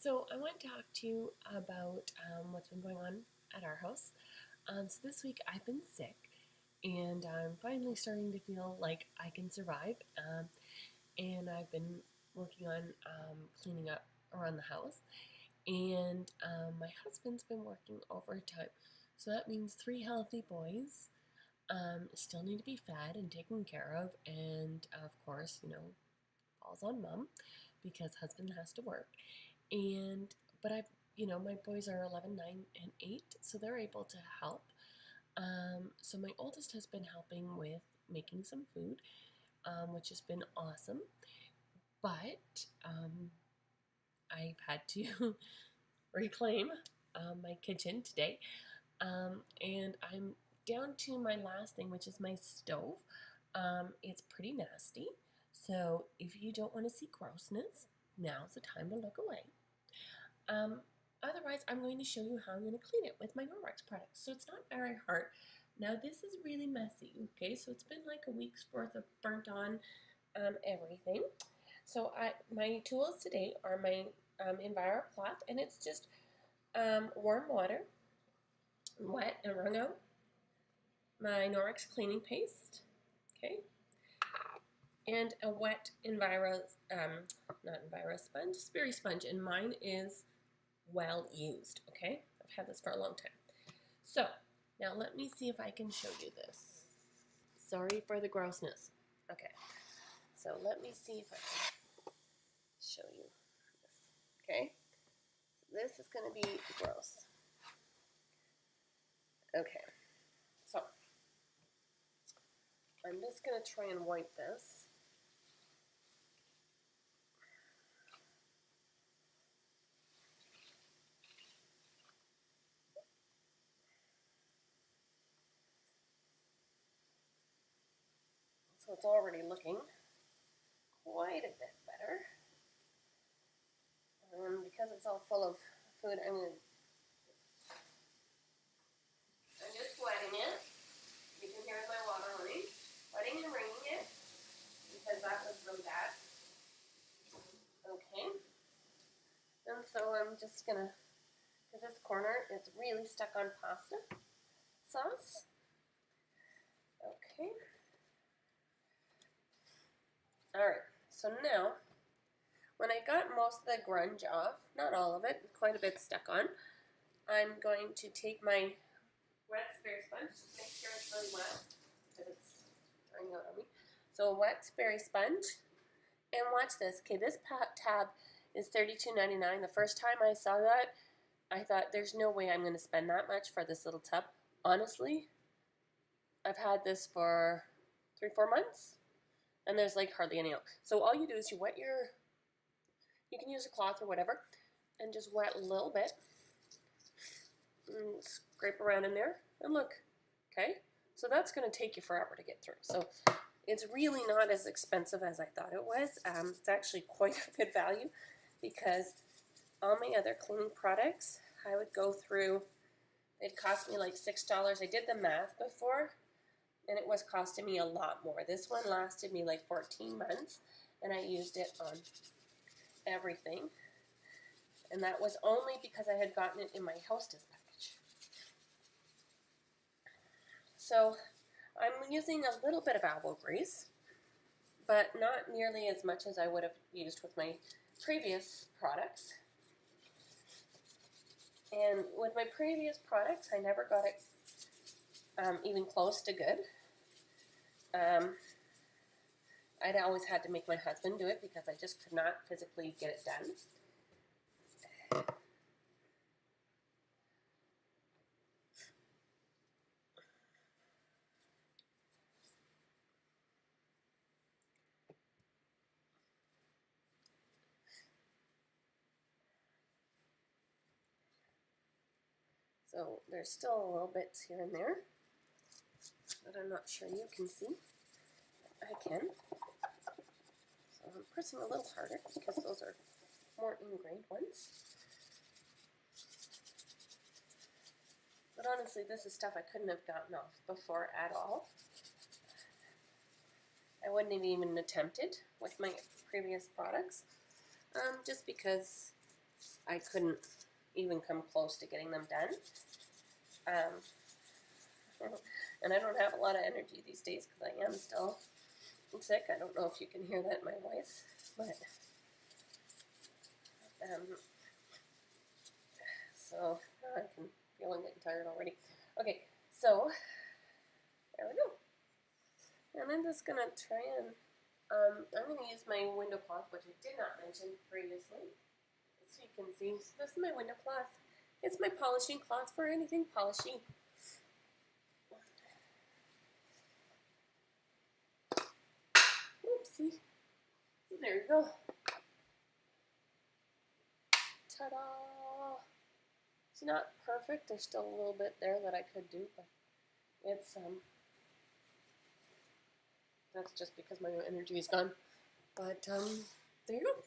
So I want to talk to you about what's been going on at our house. So this week I've been sick, and I'm finally starting to feel like I can survive. And I've been working on cleaning up around the house, and my husband's been working overtime. So that means three healthy boys still need to be fed and taken care of, and of course, falls on mom because husband has to work. And but my boys are 11, 9, and 8, so they're able to help. So my oldest has been helping with making some food, which has been awesome. But I've had to reclaim my kitchen today, and I'm down to my last thing, which is my stove. It's pretty nasty, so if you don't want to see grossness, now's the time to look away. Otherwise, I'm going to show you how I'm going to clean it with my Norwex products. So it's not very hard. Now this is really messy, okay? So it's been like a week's worth of burnt on everything. So my tools today are my Enviro cloth, and it's just warm water, wet and wrung out. My Norwex cleaning paste, okay? And a wet Enviro, not Enviro sponge, Sperry sponge, and mine is well used, okay? I've had this for a long time. So, now let me see if I can show you this. Sorry for the grossness. Okay, so let me see if I can show you this, okay? This is going to be gross. Okay, so I'm just going to try and wipe this. So it's already looking quite a bit better. Because it's all full of food, I'm just wetting it. You can hear my water running. Wetting and wringing it, because that was really bad. Okay. And so I'm just gonna, because this corner is really stuck on pasta sauce. Okay. Alright, so now, when I got most of the grunge off, not all of it, quite a bit stuck on, I'm going to take my wet Sperry sponge, just make sure it's really wet, because it's drying out on me. So a wet Sperry sponge, and watch this. Okay, this tab is $32.99. The first time I saw that, I thought there's no way I'm going to spend that much for this little tub. Honestly, I've had this for 3-4 months, and there's like hardly any out. So all you do is you can use a cloth or whatever, and just wet a little bit, and scrape around in there, and look, okay? So that's going to take you forever to get through. So it's really not as expensive as I thought it was. It's actually quite a good value, because all my other cleaning products, I would go through, it cost me like $6. I did the math before, and it was costing me a lot more. This one lasted me like 14 months, and I used it on everything. And that was only because I had gotten it in my hostess package. So I'm using a little bit of elbow grease, but not nearly as much as I would have used with my previous products. And with my previous products, I never got it even close to good. I'd always had to make my husband do it because I just could not physically get it done. So there's still a little bits here and there that I'm not sure you can see. I can. So I'm pressing a little harder because those are more ingrained ones. But honestly, this is stuff I couldn't have gotten off before at all. I wouldn't have even attempted with my previous products, just because I couldn't even come close to getting them done. And I don't have a lot of energy these days because I am still sick. I don't know if you can hear that in my voice, but so I can feel I'm getting tired already. Okay, so there we go. And I'm just gonna try and I'm gonna use my window cloth, which I did not mention previously, so you can see. So this is my window cloth. It's my polishing cloth for anything polishing. Oopsie. There you go. Ta-da! It's not perfect. There's still a little bit there that I could do, but it's that's just because my energy is gone. But there you go.